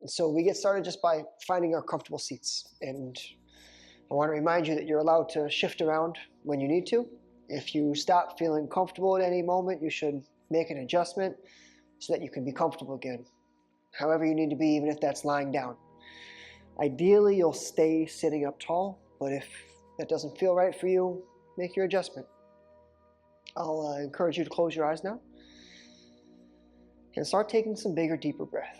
So we get started just by finding our comfortable seats. And I want to remind you that you're allowed to shift around when you need to. If you stop feeling comfortable at any moment, you should make an adjustment so that you can be comfortable again. However you need to be, even if that's lying down. Ideally, you'll stay sitting up tall, but if that doesn't feel right for you, make your adjustment. I'll encourage you to close your eyes now and start taking some bigger, deeper breath.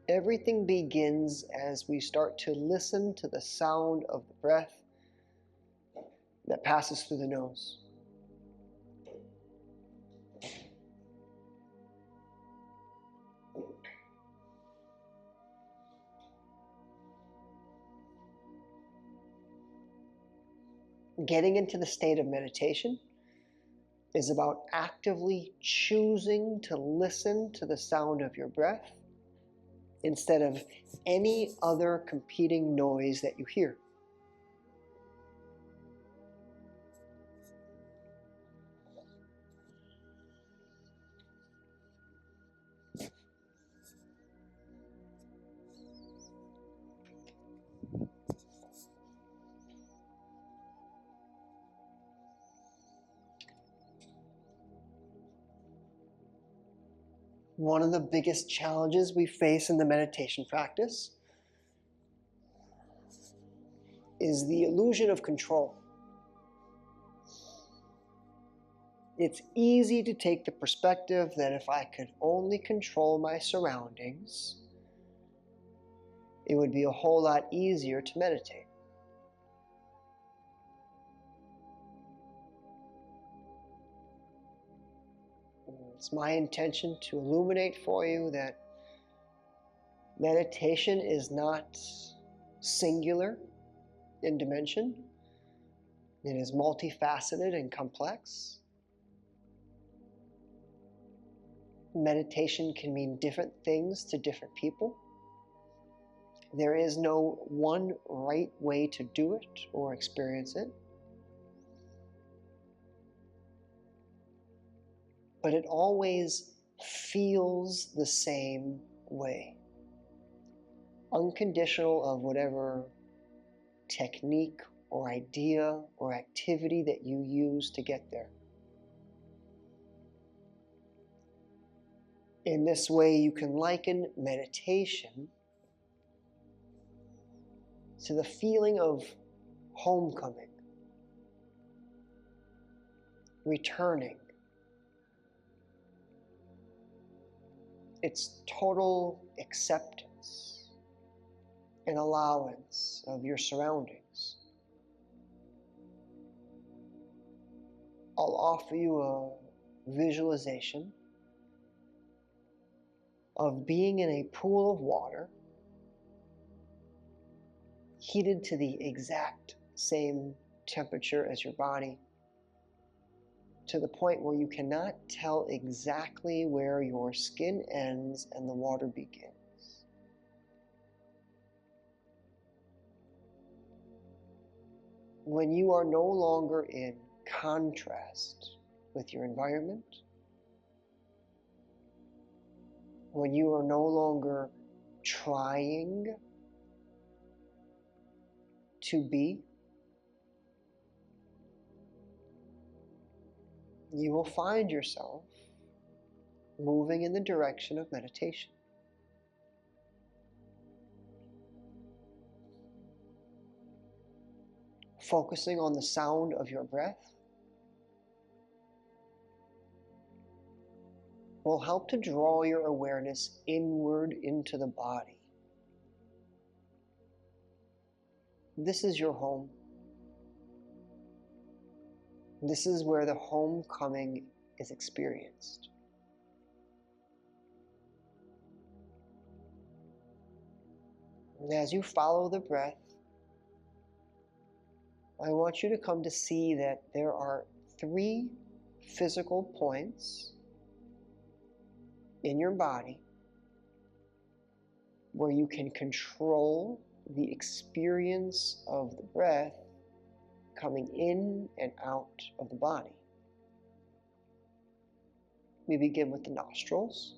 Everything begins as we start to listen to the sound of the breath that passes through the nose. Getting into the state of meditation is about actively choosing to listen to the sound of your breath instead of any other competing noise that you hear. One of the biggest challenges we face in the meditation practice is the illusion of control. It's easy to take the perspective that if I could only control my surroundings, it would be a whole lot easier to meditate. It's my intention to illuminate for you that meditation is not singular in dimension. It is multifaceted and complex. Meditation can mean different things to different people. There is no one right way to do it or experience it. But it always feels the same way, unconditional of whatever technique or idea or activity that you use to get there. In this way, you can liken meditation to the feeling of homecoming, returning. It's total acceptance and allowance of your surroundings. I'll offer you a visualization of being in a pool of water, heated to the exact same temperature as your body, to the point where you cannot tell exactly where your skin ends and the water begins. When you are no longer in contrast with your environment, when you are no longer trying to be, you will find yourself moving in the direction of meditation. Focusing on the sound of your breath will help to draw your awareness inward into the body. This is your home. This is where the homecoming is experienced. And as you follow the breath, I want you to come to see that there are 3 physical points in your body where you can control the experience of the breath coming in and out of the body. We begin with the nostrils.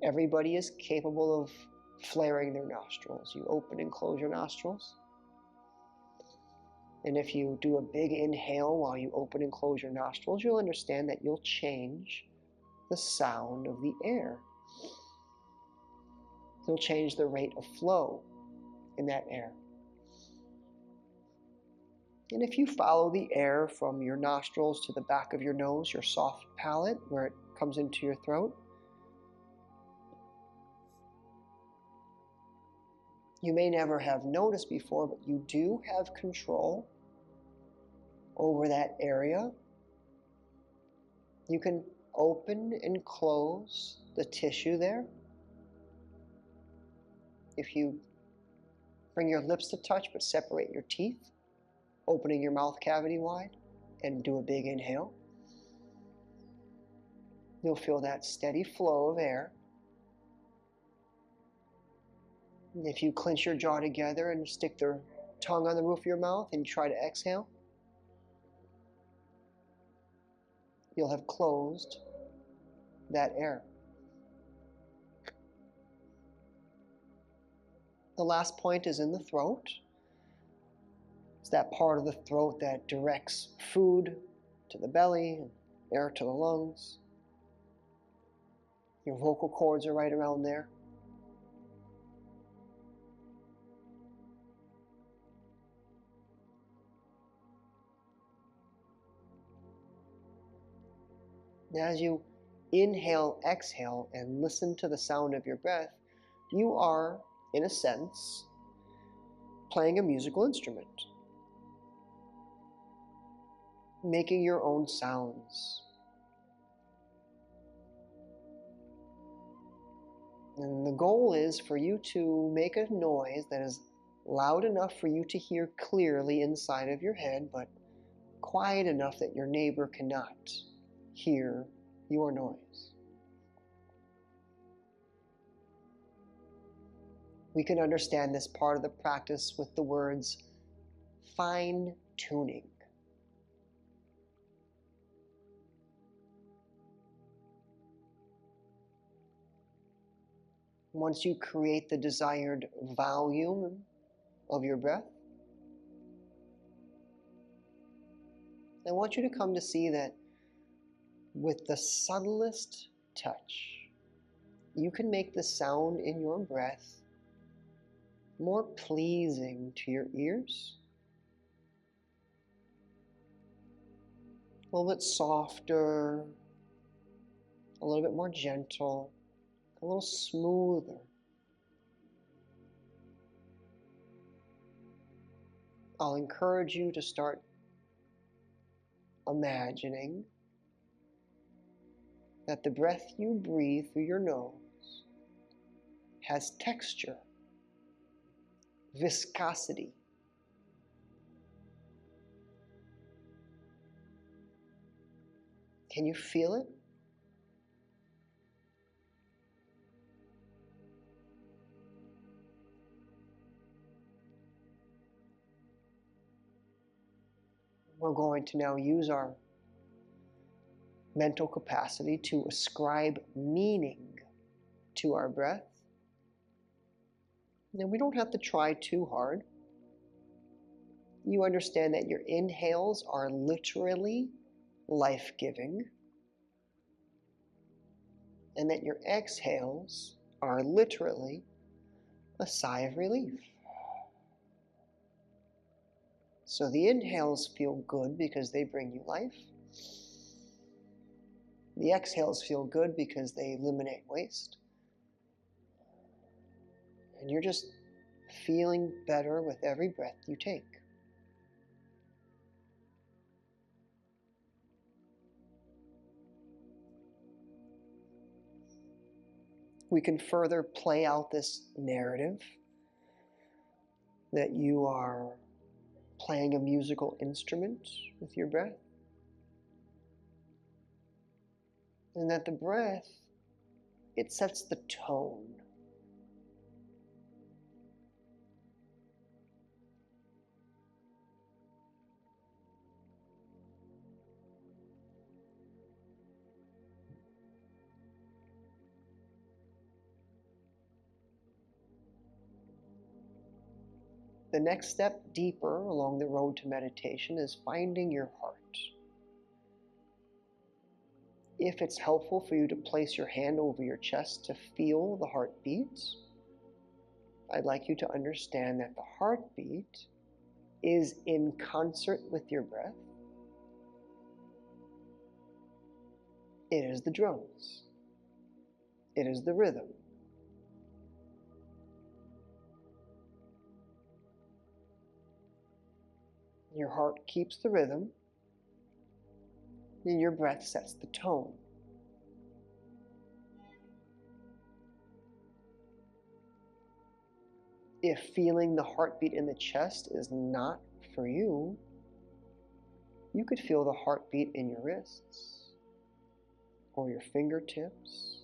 Everybody is capable of flaring their nostrils. You open and close your nostrils. And if you do a big inhale while you open and close your nostrils, you'll understand that you'll change the sound of the air. You'll change the rate of flow in that air. And if you follow the air from your nostrils to the back of your nose, your soft palate, where it comes into your throat, you may never have noticed before, but you do have control over that area. You can open and close the tissue there. If you bring your lips to touch but separate your teeth, opening your mouth cavity wide, and do a big inhale, you'll feel that steady flow of air. If you clench your jaw together and stick the tongue on the roof of your mouth and you try to exhale, you'll have closed that air. The last point is in the throat. It's that part of the throat that directs food to the belly and air to the lungs. Your vocal cords are right around there. As you inhale, exhale, and listen to the sound of your breath, you are, in a sense, playing a musical instrument, making your own sounds. And the goal is for you to make a noise that is loud enough for you to hear clearly inside of your head, but quiet enough that your neighbor cannot hear your noise. We can understand this part of the practice with the words fine-tuning. Once you create the desired volume of your breath, I want you to come to see that with the subtlest touch, you can make the sound in your breath more pleasing to your ears, a little bit softer, a little bit more gentle, a little smoother. I'll encourage you to start imagining that the breath you breathe through your nose has texture, viscosity. Can you feel it? We're going to now use our mental capacity to ascribe meaning to our breath. And we don't have to try too hard. You understand that your inhales are literally life-giving, and that your exhales are literally a sigh of relief. So the inhales feel good because they bring you life. The exhales feel good because they eliminate waste. And you're just feeling better with every breath you take. We can further play out this narrative that you are playing a musical instrument with your breath, and that the breath, it sets the tone. The next step deeper along the road to meditation is finding your heart. If it's helpful for you to place your hand over your chest to feel the heartbeat, I'd like you to understand that the heartbeat is in concert with your breath. It is the drums. It is the rhythm. Your heart keeps the rhythm, and your breath sets the tone. If feeling the heartbeat in the chest is not for you, you could feel the heartbeat in your wrists, or your fingertips,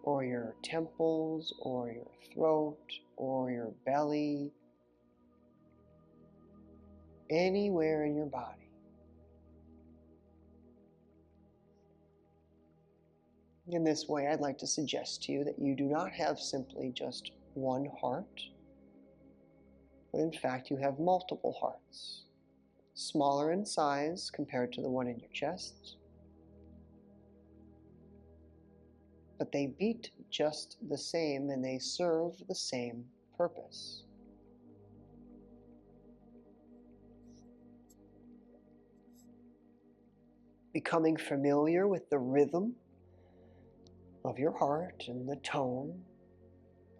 or your temples, or your throat, or your belly, anywhere in your body. In this way, I'd like to suggest to you that you do not have simply just one heart, but in fact you have multiple hearts, smaller in size compared to the one in your chest, but they beat just the same and they serve the same purpose. Becoming familiar with the rhythm of your heart and the tone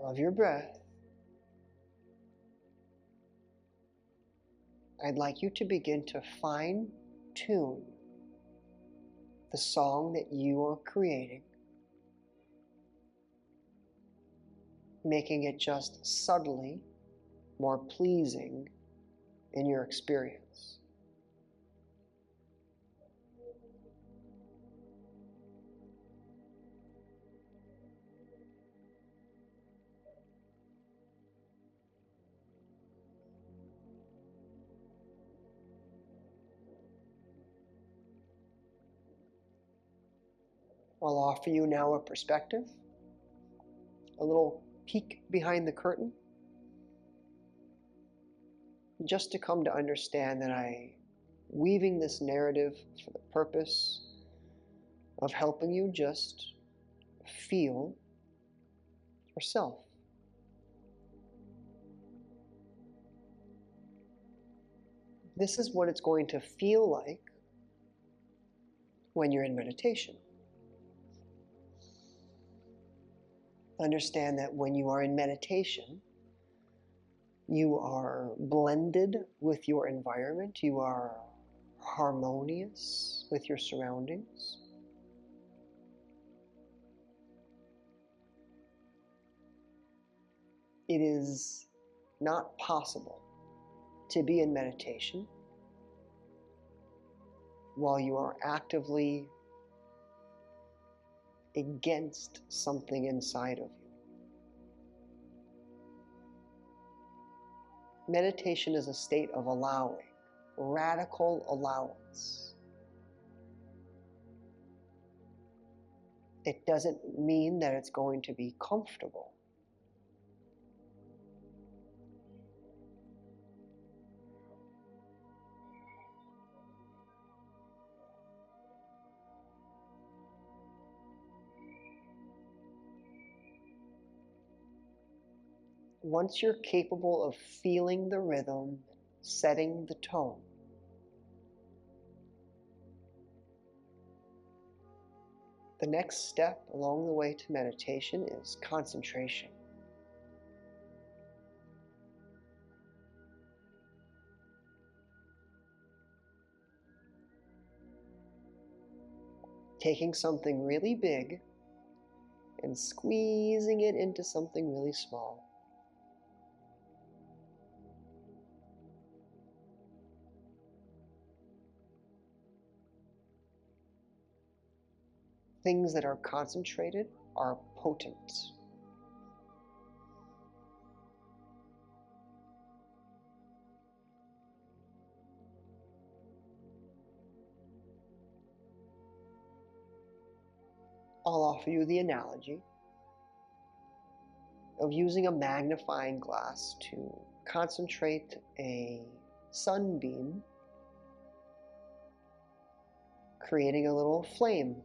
of your breath, I'd like you to begin to fine-tune the song that you are creating, making it just subtly more pleasing in your experience. I'll offer you now a perspective, a little peek behind the curtain, just to come to understand that I'm weaving this narrative for the purpose of helping you just feel yourself. This is what it's going to feel like when you're in meditation. Understand that when you are in meditation, you are blended with your environment, you are harmonious with your surroundings. It is not possible to be in meditation while you are actively against something inside of you. Meditation is a state of allowing, radical allowance. It doesn't mean that it's going to be comfortable. Once you're capable of feeling the rhythm, setting the tone, the next step along the way to meditation is concentration. Taking something really big and squeezing it into something really small. Things that are concentrated are potent. I'll offer you the analogy. of using a magnifying glass to concentrate a sunbeam, creating a little flame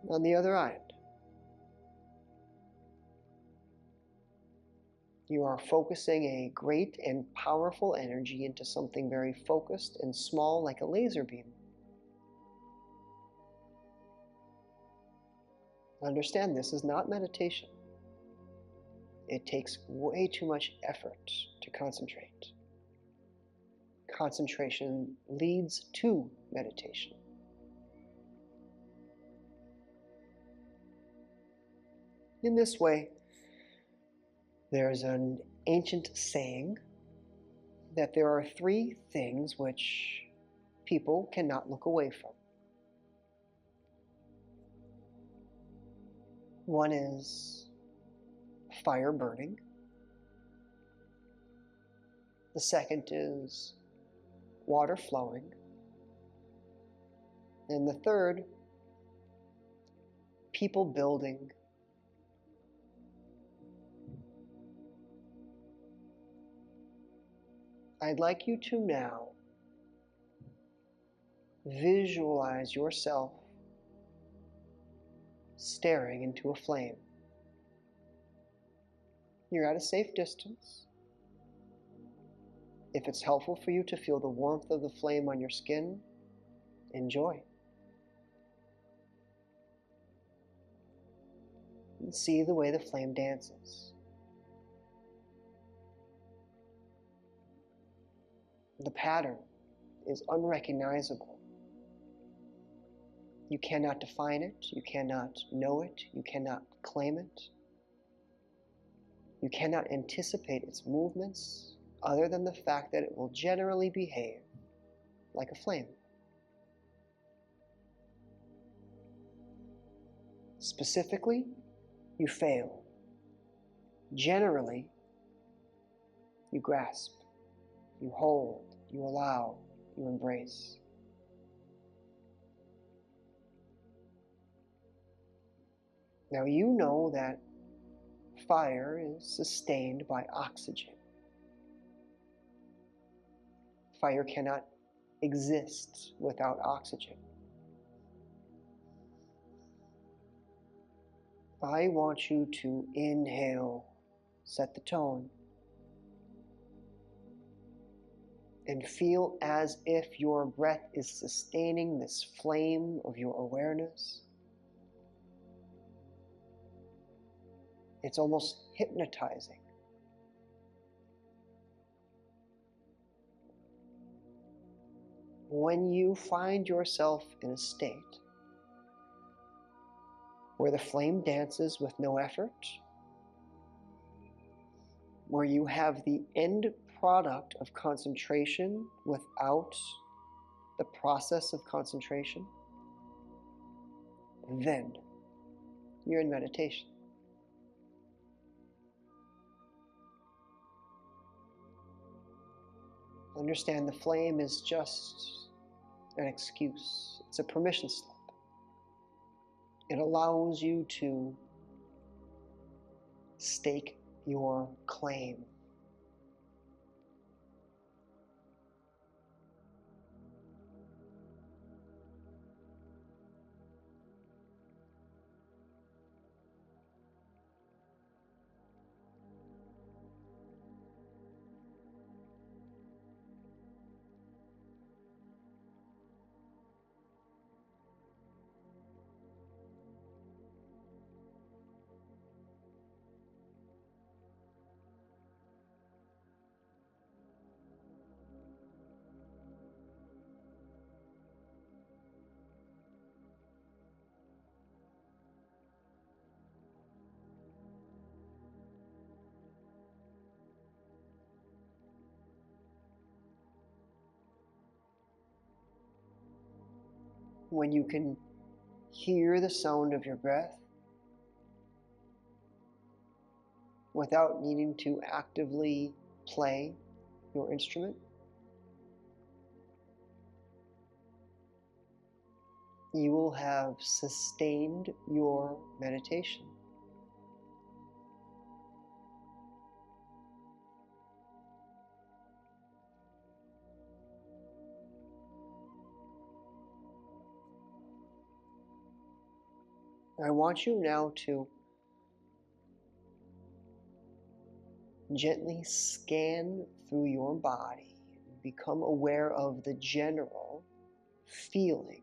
on the other end. You are focusing a great and powerful energy into something very focused and small, like a laser beam. Understand, this is not meditation. It takes way too much effort to concentrate. Concentration leads to meditation. In this way, there's an ancient saying that there are three things which people cannot look away from. One is fire burning. The second is water flowing. And the third, people building. I'd like you to now visualize yourself staring into a flame. You're at a safe distance. If it's helpful for you to feel the warmth of the flame on your skin, enjoy. And see the way the flame dances. The pattern is unrecognizable. You cannot define it, you cannot know it, you cannot claim it. You cannot anticipate its movements other than the fact that it will generally behave like a flame. Specifically, you fail. Generally, you grasp, you hold, you allow, you embrace. Now you know that fire is sustained by oxygen. Fire cannot exist without oxygen. I want you to inhale, set the tone, and feel as if your breath is sustaining this flame of your awareness. It's almost hypnotizing. When you find yourself in a state where the flame dances with no effort, where you have the end product of concentration without the process of concentration, then you're in meditation. Understand, the flame is just an excuse. It's a permission slip. It allows you to stake your claim. When you can hear the sound of your breath without needing to actively play your instrument, you will have sustained your meditation. I want you now to gently scan through your body and become aware of the general feeling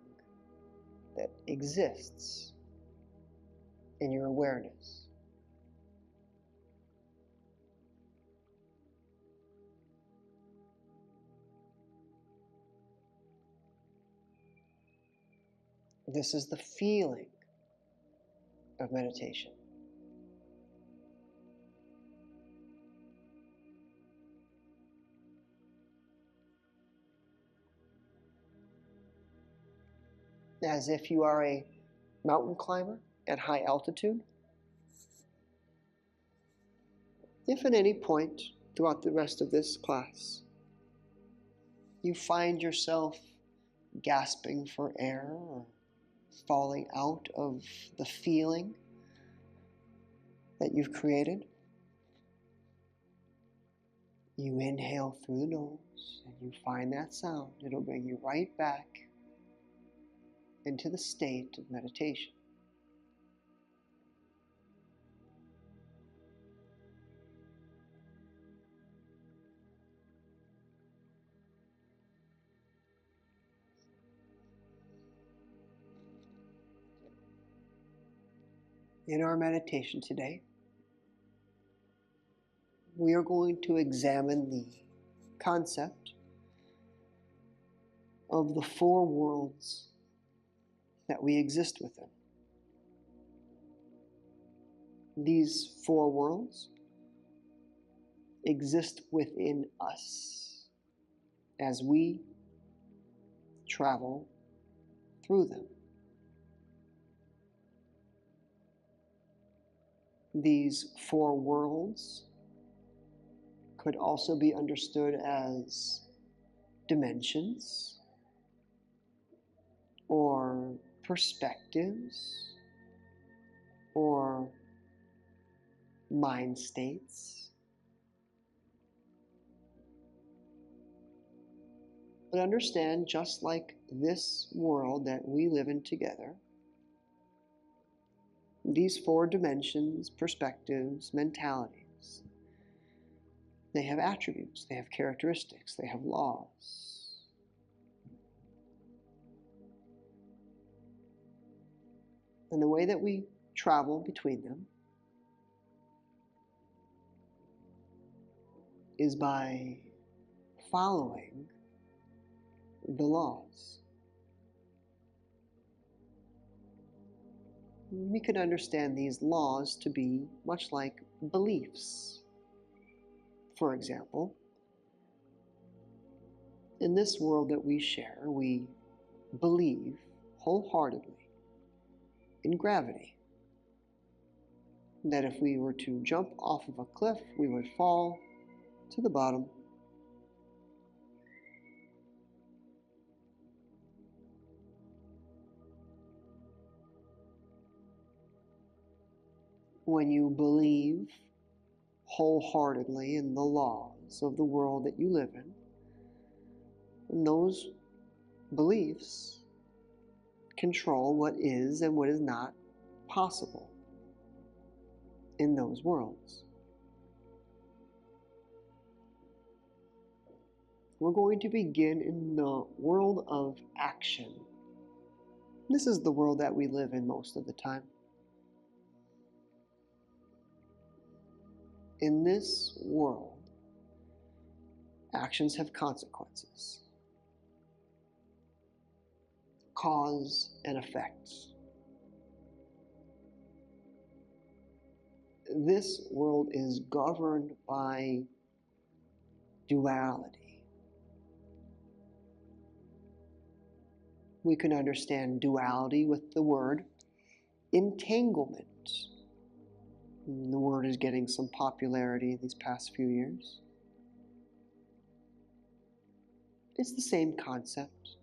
that exists in your awareness. This is the feeling of meditation. As if you are a mountain climber at high altitude. If at any point throughout the rest of this class you find yourself gasping for air or falling out of the feeling that you've created, you inhale through the nose and you find that sound. It'll bring you right back into the state of meditation. In our meditation today, we are going to examine the concept of the four worlds that we exist within. These four worlds exist within us as we travel through them. These four worlds could also be understood as dimensions or perspectives or mind states. But understand, just like this world that we live in together, these four dimensions, perspectives, mentalities, they have attributes, they have characteristics, they have laws. And the way that we travel between them is by following the laws. We could understand these laws to be much like beliefs. For example, in this world that we share, we believe wholeheartedly in gravity. That if we were to jump off of a cliff, we would fall to the bottom. When you believe wholeheartedly in the laws of the world that you live in, and those beliefs control what is and what is not possible in those worlds. We're going to begin in the world of action. This is the world that we live in most of the time. In this world, actions have consequences, cause and effect. This world is governed by duality. We can understand duality with the word entanglement. The word is getting some popularity these past few years. It's the same concept.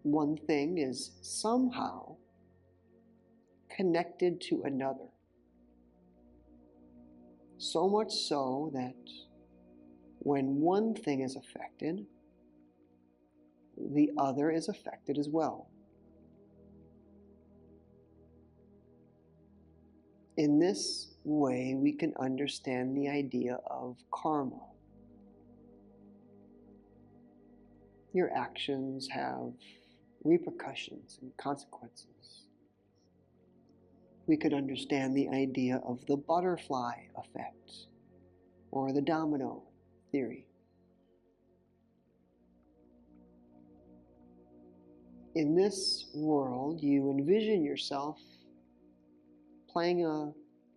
One thing is somehow connected to another. So much so that when one thing is affected, the other is affected as well. In this way, we can understand the idea of karma. Your actions have repercussions and consequences. We could understand the idea of the butterfly effect or the domino theory. In this world, you envision yourself playing a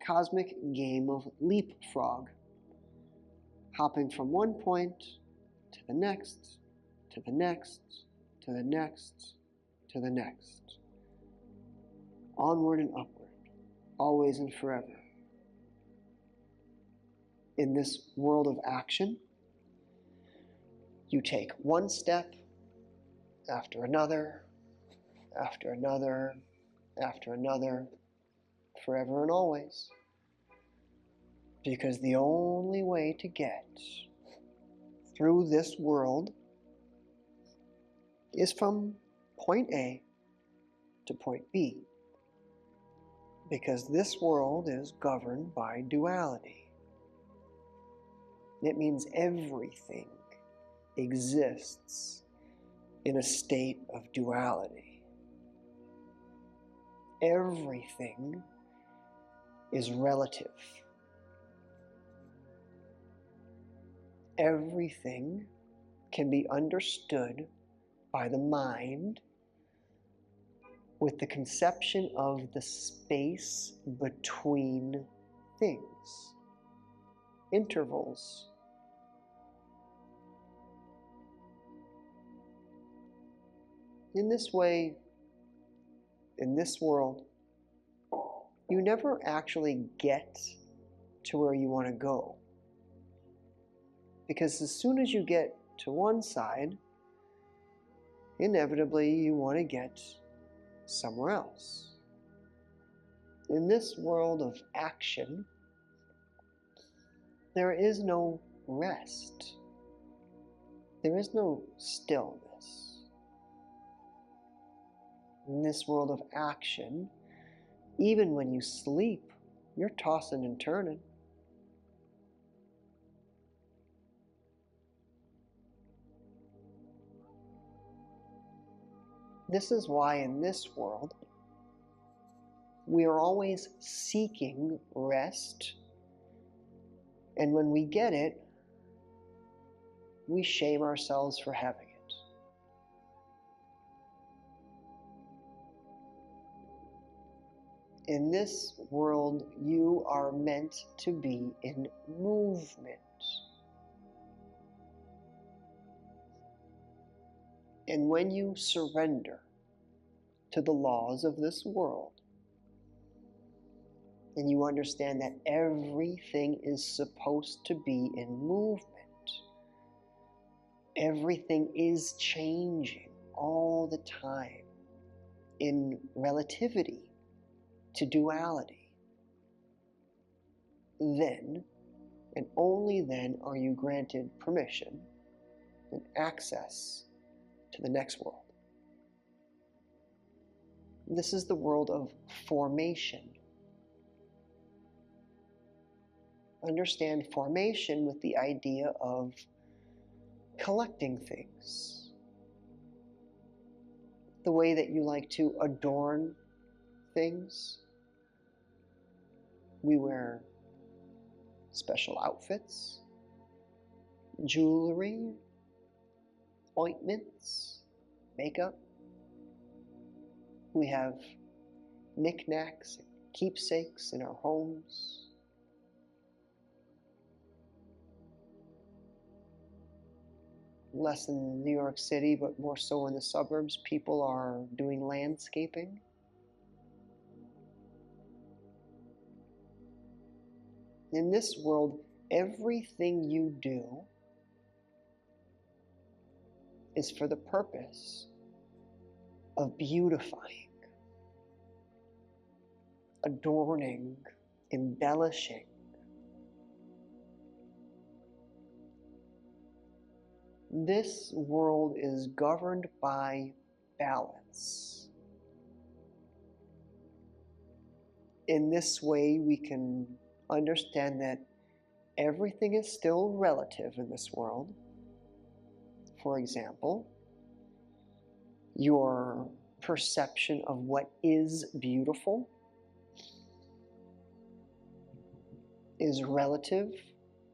cosmic game of leapfrog, hopping from one point to the next, to the next, to the next, to the next. Onward and upward, always and forever. In this world of action, you take one step after another, after another, after another, forever and always. Because the only way to get through this world is from point A to point B. Because this world is governed by duality. It means everything exists in a state of duality. Everything is relative. Everything can be understood by the mind with the conception of the space between things, intervals. In this way, in this world, you never actually get to where you want to go. Because as soon as you get to one side, inevitably you want to get somewhere else. In this world of action, there is no rest. There is no stillness. In this world of action, even when you sleep, you're tossing and turning. This is why in this world, we are always seeking rest, and when we get it, we shame ourselves for having it. In this world, you are meant to be in movement. And when you surrender to the laws of this world, and you understand that everything is supposed to be in movement, everything is changing all the time in relativity to duality, then, and only then, are you granted permission and access to the next world. This is the world of formation. Understand formation with the idea of collecting things. The way that you like to adorn things. We wear special outfits, jewelry, ointments, makeup. We have knickknacks and keepsakes in our homes. Less in New York City, but more so in the suburbs, people are doing landscaping. In this world, everything you do is for the purpose of beautifying, adorning, embellishing. This world is governed by balance. In this way, we can understand that everything is still relative in this world. For example, your perception of what is beautiful is relative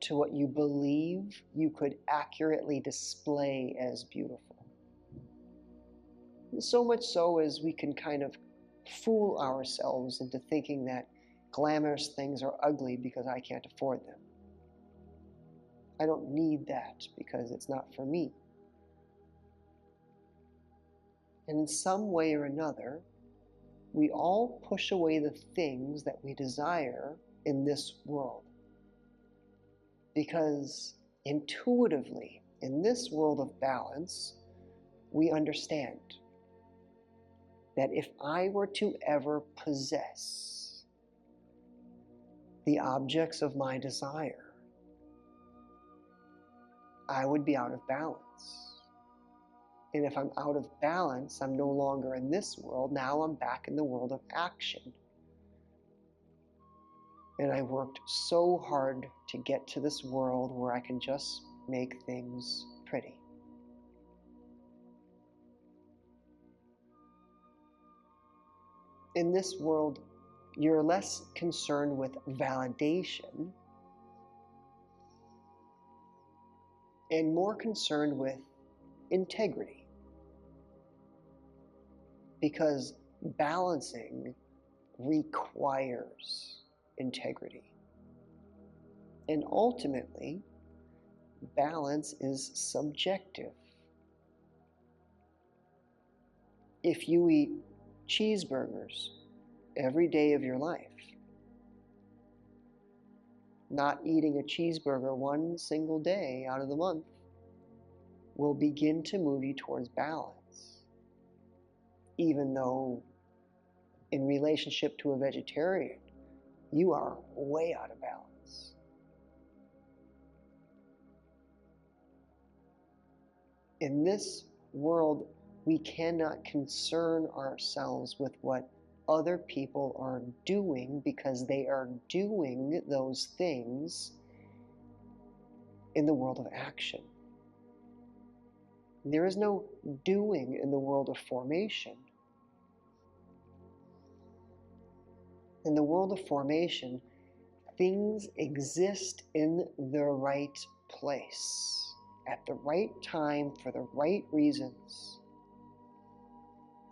to what you believe you could accurately display as beautiful. So much so as we can kind of fool ourselves into thinking that glamorous things are ugly because I can't afford them. I don't need that because it's not for me. And in some way or another, we all push away the things that we desire in this world. Because intuitively, in this world of balance, we understand that if I were to ever possess the objects of my desire, I would be out of balance. And if I'm out of balance, I'm no longer in this world. Now I'm back in the world of action. And I worked so hard to get to this world where I can just make things pretty. In this world, you're less concerned with validation and more concerned with integrity. Because balancing requires integrity. And ultimately, balance is subjective. If you eat cheeseburgers every day of your life, not eating a cheeseburger one single day out of the month will begin to move you towards balance. Even though in relationship to a vegetarian, you are way out of balance. In this world, we cannot concern ourselves with what other people are doing because they are doing those things in the world of action. There is no doing in the world of formation. In the world of formation, things exist in the right place, at the right time, for the right reasons.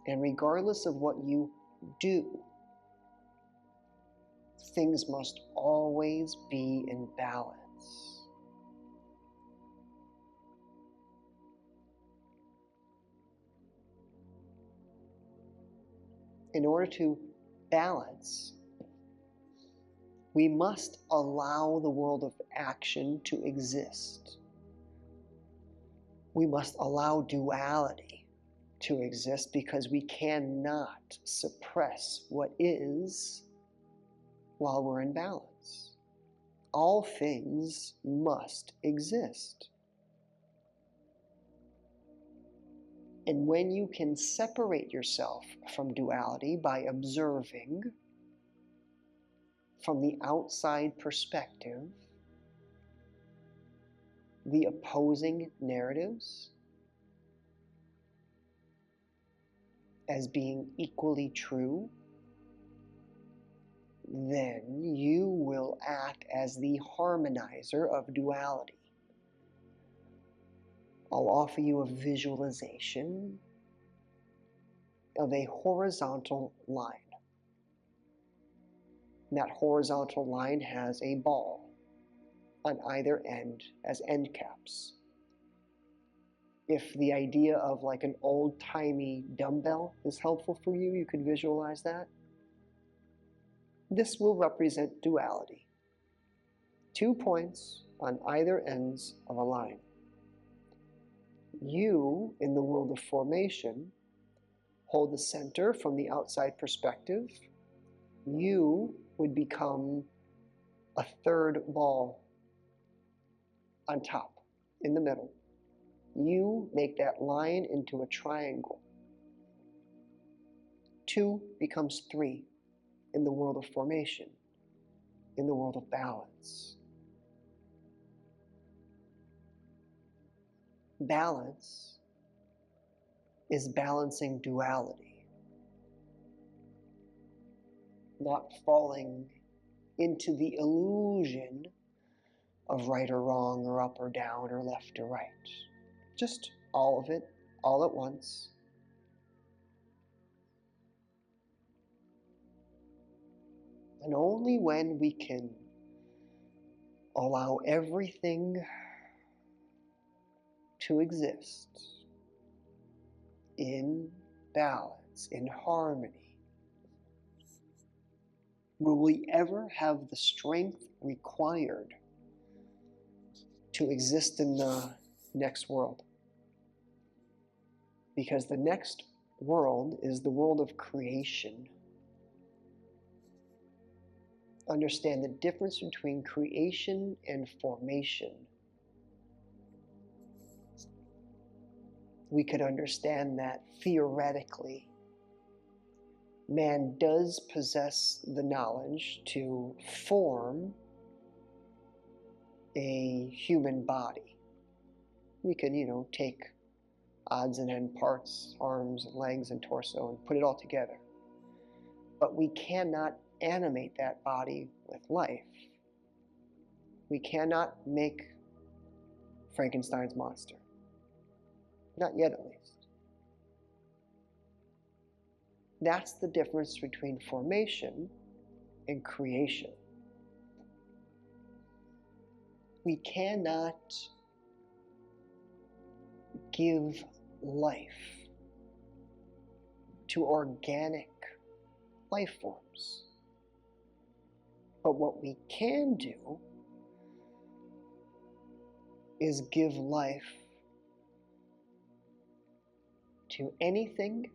And regardless of what you do, things must always be in balance. In order to balance, we must allow the world of action to exist. We must allow duality to exist because we cannot suppress what is while we're in balance. All things must exist. And when you can separate yourself from duality by observing from the outside perspective the opposing narratives as being equally true, then you will act as the harmonizer of duality. I'll offer you a visualization of a horizontal line. And that horizontal line has a ball on either end as end caps. If the idea of like an old-timey dumbbell is helpful for you, you could visualize that. This will represent duality. 2 points on either ends of a line. You, in the world of formation, hold the center from the outside perspective. You would become a third ball on top, in the middle. You make that line into a triangle. 2 becomes 3. in the world of formation, in the world of balance. Balance is balancing duality, not falling into the illusion of right or wrong or up or down or left or right. Just all of it, all at once. And only when we can allow everything to exist in balance, in harmony, will we ever have the strength required to exist in the next world. Because the next world is the world of creation. Understand the difference between creation and formation. We could understand that theoretically, man does possess the knowledge to form a human body. We can, take odds and end parts, arms and legs and torso, and put it all together. But we cannot animate that body with life. We cannot make Frankenstein's monster. Not yet, at least. That's the difference between formation and creation. We cannot give life to organic life forms. But what we can do is give life to anything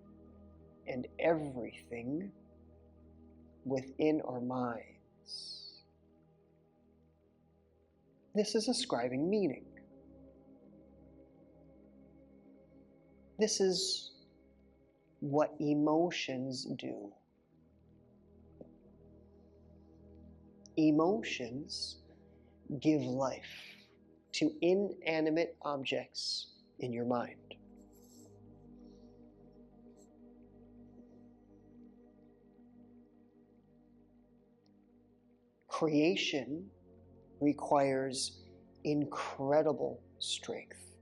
and everything within our minds. This is ascribing meaning. This is what emotions do. Emotions give life to inanimate objects in your mind. Creation requires incredible strength,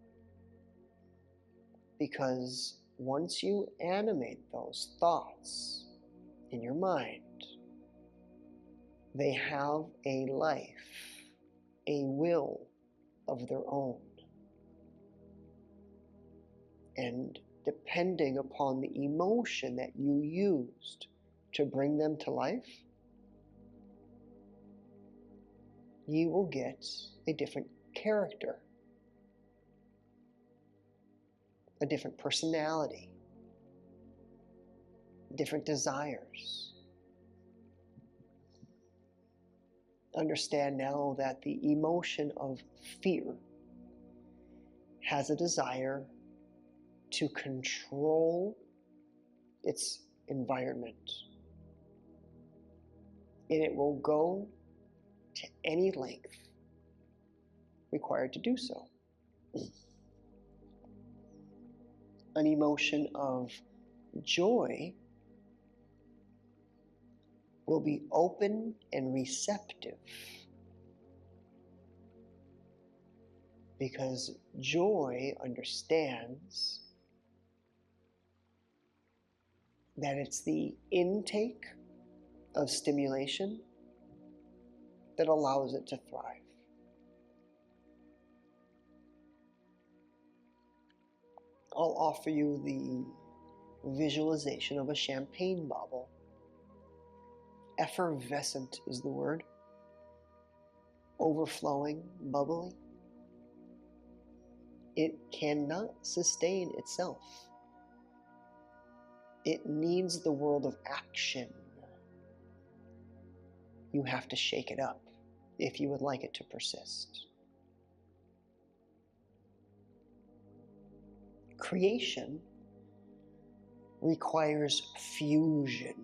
because once you animate those thoughts in your mind, they have a life, a will of their own. And depending upon the emotion that you used to bring them to life, you will get a different character, a different personality, different desires. Understand now that the emotion of fear has a desire to control its environment. And it will go to any length required to do so. An emotion of joy will be open and receptive, because joy understands that it's the intake of stimulation that allows it to thrive. I'll offer you the visualization of a champagne bottle. Effervescent is the word. Overflowing, bubbly. It cannot sustain itself. It needs the world of action. You have to shake it up if you would like it to persist. Creation requires fusion.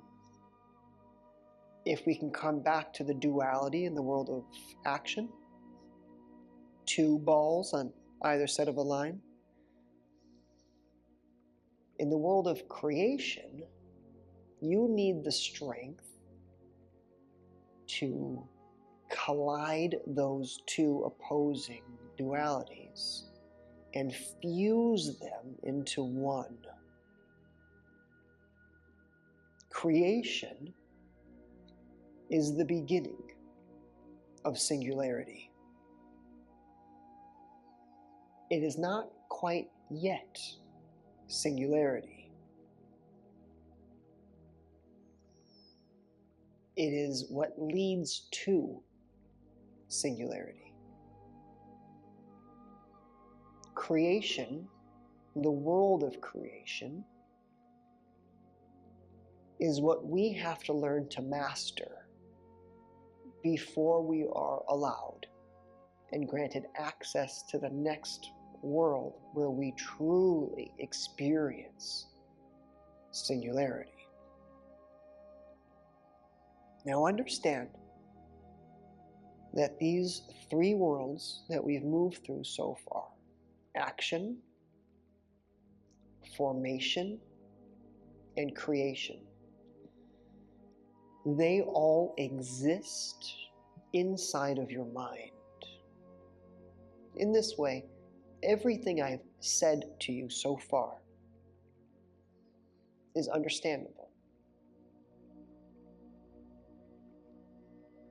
if we can come back to the duality in the world of action, two balls on either side of a line, in the world of creation, you need the strength to collide those two opposing dualities and fuse them into one. Creation is the beginning of singularity. It is not quite yet singularity. It is what leads to singularity. Creation, the world of creation, is what we have to learn to master before we are allowed and granted access to the next world where we truly experience singularity. Now understand that these three worlds that we've moved through so far, action, formation, and creation, they all exist inside of your mind. In this way, everything I've said to you so far is understandable.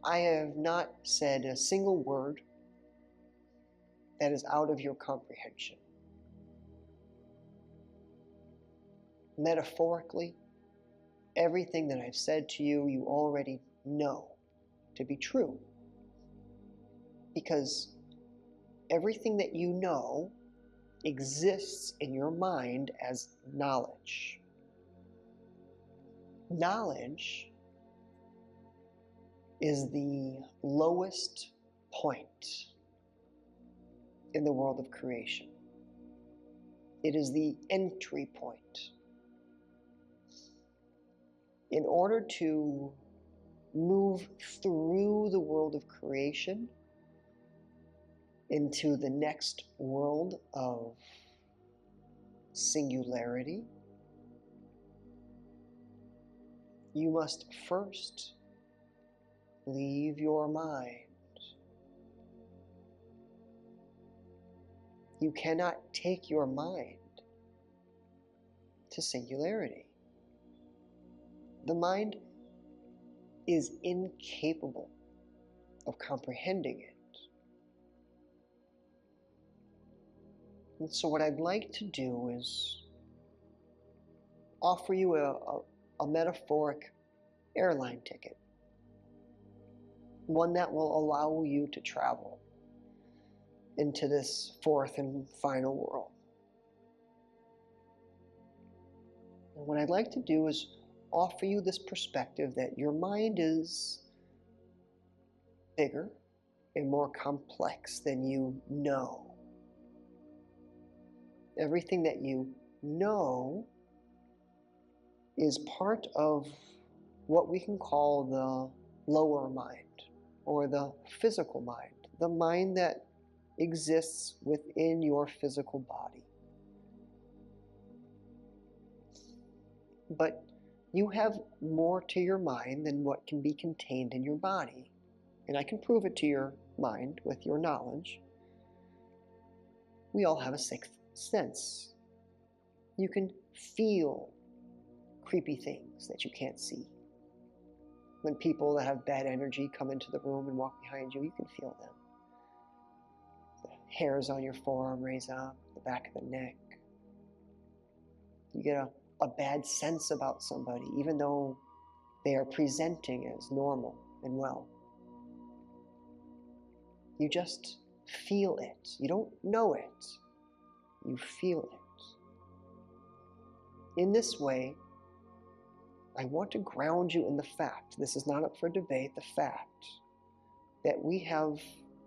I have not said a single word that is out of your comprehension. Metaphorically, everything that I've said to you, you already know to be true. Because everything that you know exists in your mind as knowledge. Knowledge is the lowest point in the world of creation. It is the entry point. In order to move through the world of creation into the next world of singularity, you must first leave your mind. You cannot take your mind to singularity. The mind is incapable of comprehending it. And so what I'd like to do is offer you a metaphoric airline ticket. One that will allow you to travel into this fourth and final world. And what I'd like to do is offer you this perspective that your mind is bigger and more complex than you know. Everything that you know is part of what we can call the lower mind, or the physical mind, the mind that exists within your physical body. But you have more to your mind than what can be contained in your body. And I can prove it to your mind with your knowledge. We all have a sixth sense. You can feel creepy things that you can't see. When people that have bad energy come into the room and walk behind you, you can feel them. The hairs on your forearm raise up, the back of the neck. You get a bad sense about somebody, even though they are presenting as normal and well. You just feel it. You don't know it. You feel it. In this way, I want to ground you in the fact, this is not up for debate, the fact that we have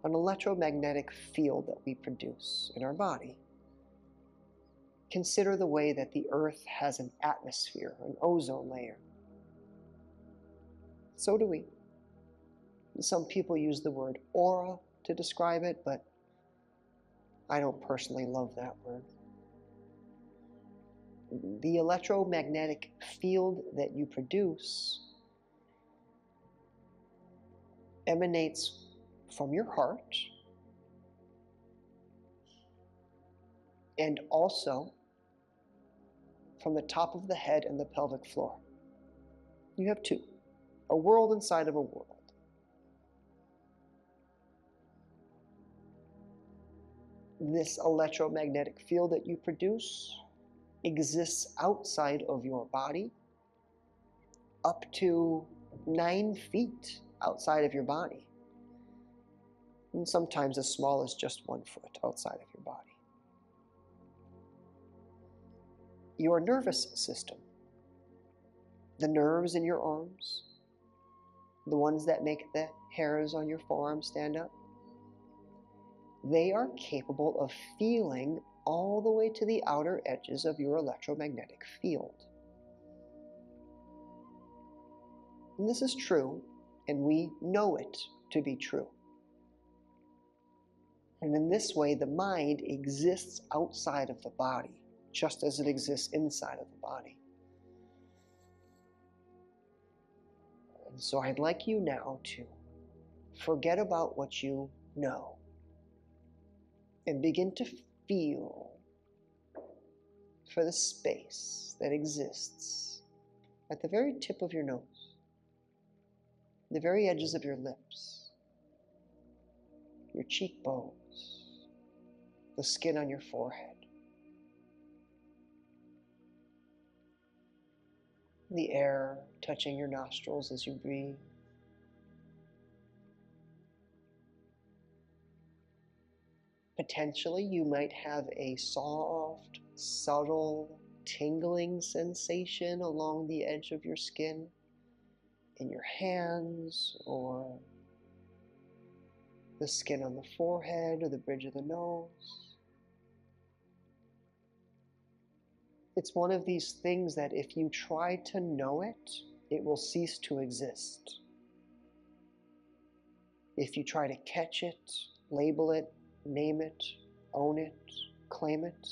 an electromagnetic field that we produce in our body. Consider the way that the Earth has an atmosphere, an ozone layer. So do we. Some people use the word aura to describe it, but I don't personally love that word. The electromagnetic field that you produce emanates from your heart and also from the top of the head and the pelvic floor. You have two, a world inside of a world. This electromagnetic field that you produce exists outside of your body, up to 9 feet outside of your body, and sometimes as small as just 1 foot outside of your body. Your nervous system, the nerves in your arms, the ones that make the hairs on your forearm stand up, they are capable of feeling all the way to the outer edges of your electromagnetic field. And this is true, and we know it to be true. And in this way, the mind exists outside of the body, just as it exists inside of the body. And so I'd like you now to forget about what you know and begin to feel for the space that exists at the very tip of your nose, the very edges of your lips, your cheekbones, the skin on your forehead, the air touching your nostrils as you breathe. Potentially, you might have a soft, subtle, tingling sensation along the edge of your skin, in your hands, or the skin on the forehead, or the bridge of the nose. It's one of these things that if you try to know it, it will cease to exist. If you try to catch it, label it, name it, own it, claim it,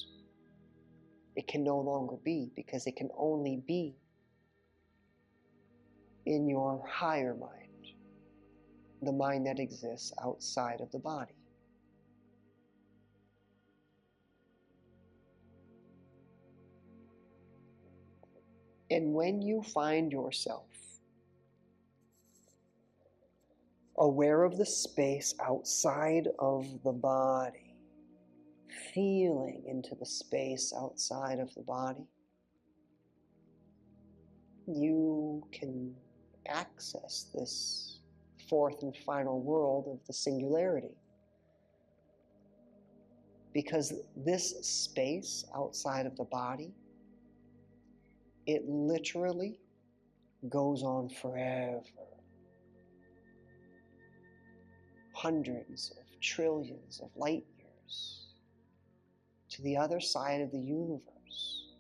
it can no longer be, because it can only be in your higher mind, the mind that exists outside of the body. And when you find yourself aware of the space outside of the body, feeling into the space outside of the body, you can access this fourth and final world of the singularity. Because this space outside of the body, it literally goes on forever. Hundreds of trillions of light years to the other side of the universe,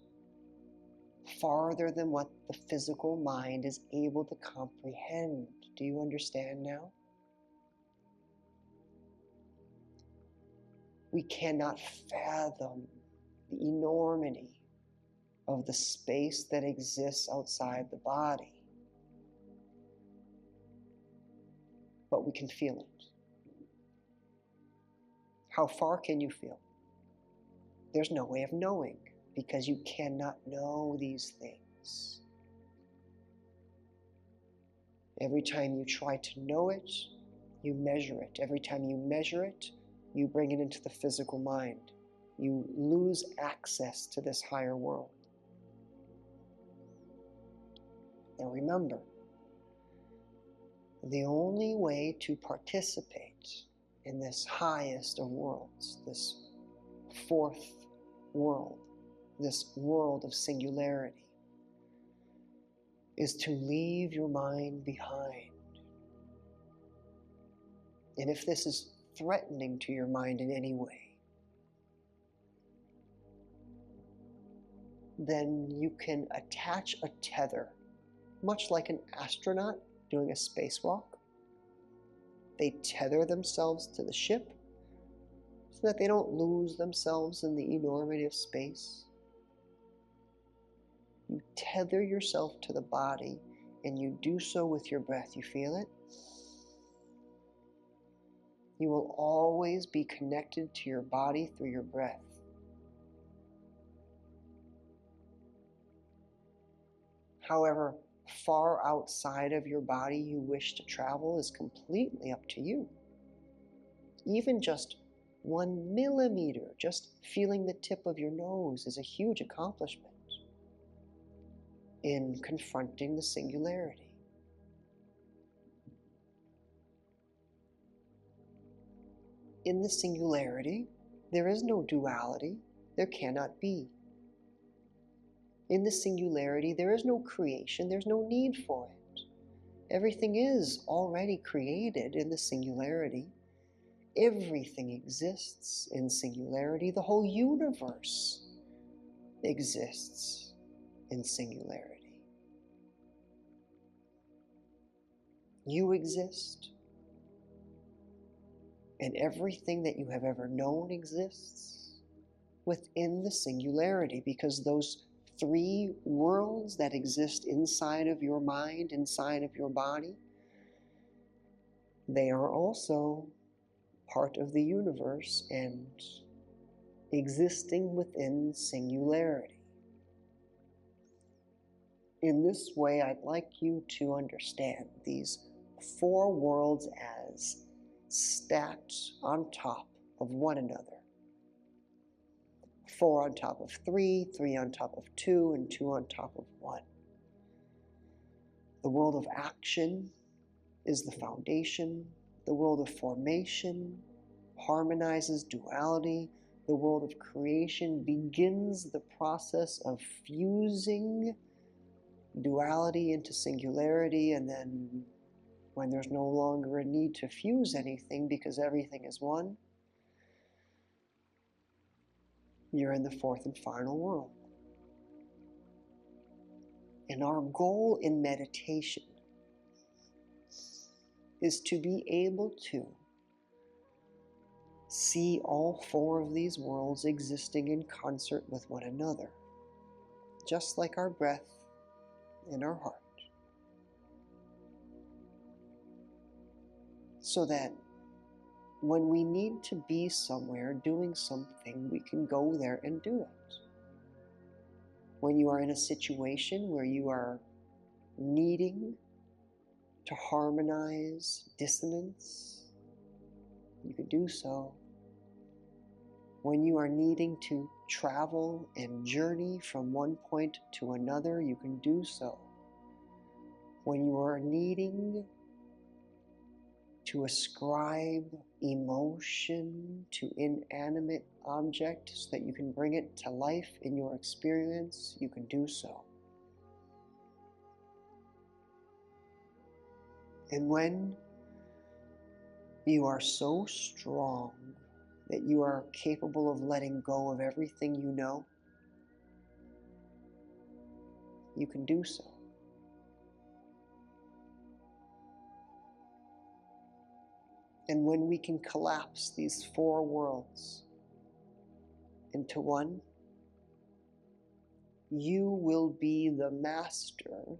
farther than what the physical mind is able to comprehend. Do you understand now? We cannot fathom the enormity of the space that exists outside the body, but we can feel it. How far can you feel? There's no way of knowing, because you cannot know these things. Every time you try to know it, you measure it. Every time you measure it, you bring it into the physical mind. You lose access to this higher world. Now remember, the only way to participate in this highest of worlds, this fourth world, this world of singularity, is to leave your mind behind. And if this is threatening to your mind in any way, then you can attach a tether, much like an astronaut doing a spacewalk. They tether themselves to the ship so that they don't lose themselves in the enormity of space. You tether yourself to the body, and you do so with your breath. You feel it? You will always be connected to your body through your breath. However far outside of your body you wish to travel is completely up to you. Even just 1 millimeter, just feeling the tip of your nose, is a huge accomplishment in confronting the singularity. In the singularity, there is no duality. There cannot be. In the singularity, there is no creation. There's no need for it. Everything is already created in the singularity. Everything exists in singularity. The whole universe exists in singularity. You exist, and everything that you have ever known exists within the singularity, because those 3 worlds that exist inside of your mind, inside of your body, they are also part of the universe and existing within singularity. In this way, I'd like you to understand these 4 worlds as stacked on top of one another. 4 on top of 3, 3 on top of 2, and 2 on top of 1. The world of action is the foundation. The world of formation harmonizes duality. The world of creation begins the process of fusing duality into singularity, and then when there's no longer a need to fuse anything because everything is one, you're in the 4th and final world. And our goal in meditation is to be able to see all 4 of these worlds existing in concert with one another, just like our breath and our heart. So that when we need to be somewhere doing something, we can go there and do it. When you are in a situation where you are needing to harmonize dissonance, you can do so. When you are needing to travel and journey from one point to another, you can do so. When you are needing to ascribe emotion to inanimate objects so that you can bring it to life in your experience, you can do so. And when you are so strong that you are capable of letting go of everything you know, you can do so. And when we can collapse these 4 worlds into one, you will be the master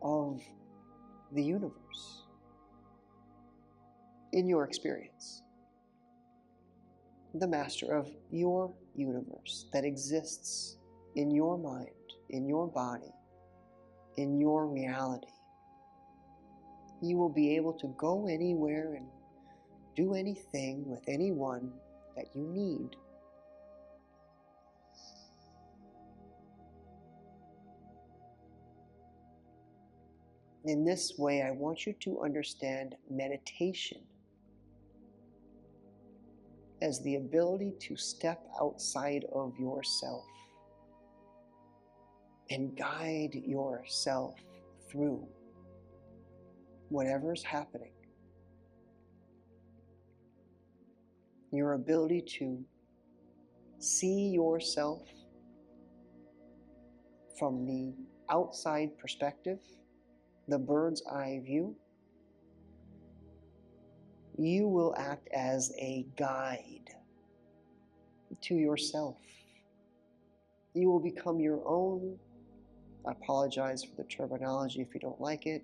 of the universe in your experience. The master of your universe that exists in your mind, in your body, in your reality. You will be able to go anywhere and do anything with anyone that you need. In this way, I want you to understand meditation as the ability to step outside of yourself and guide yourself through whatever's happening. Your ability to see yourself from the outside perspective the bird's eye view, you will act as a guide to yourself. You will become your own, I apologize for the terminology if you don't like it,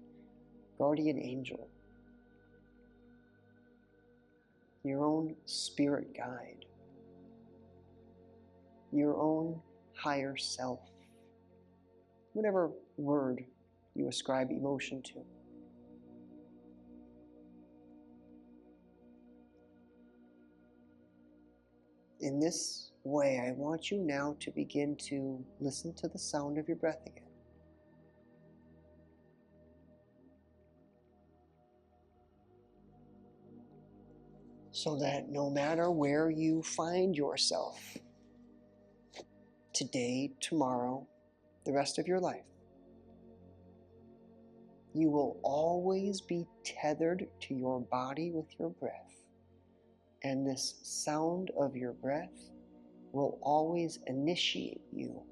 guardian angel, your own spirit guide, your own higher self, whatever word you ascribe emotion to. In this way, I want you now to begin to listen to the sound of your breath again. So that no matter where you find yourself, today, tomorrow, the rest of your life, you will always be tethered to your body with your breath. And this sound of your breath will always initiate you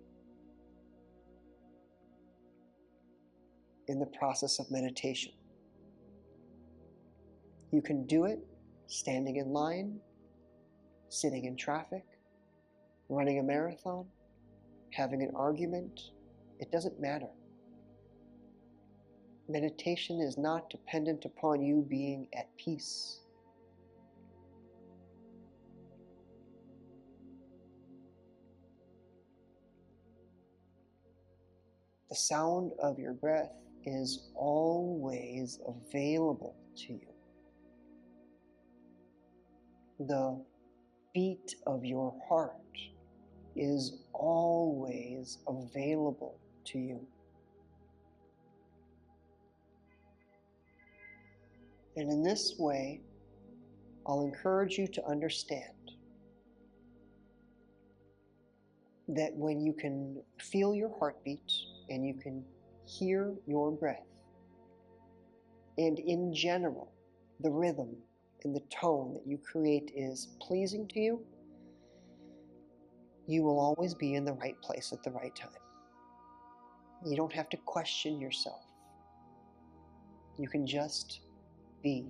in the process of meditation. You can do it standing in line, sitting in traffic, running a marathon, having an argument. It doesn't matter. Meditation is not dependent upon you being at peace. The sound of your breath is always available to you. The beat of your heart is always available to you. And in this way, I'll encourage you to understand that when you can feel your heartbeat and you can hear your breath, and in general, the rhythm and the tone that you create is pleasing to you, you will always be in the right place at the right time. You don't have to question yourself. You can just be.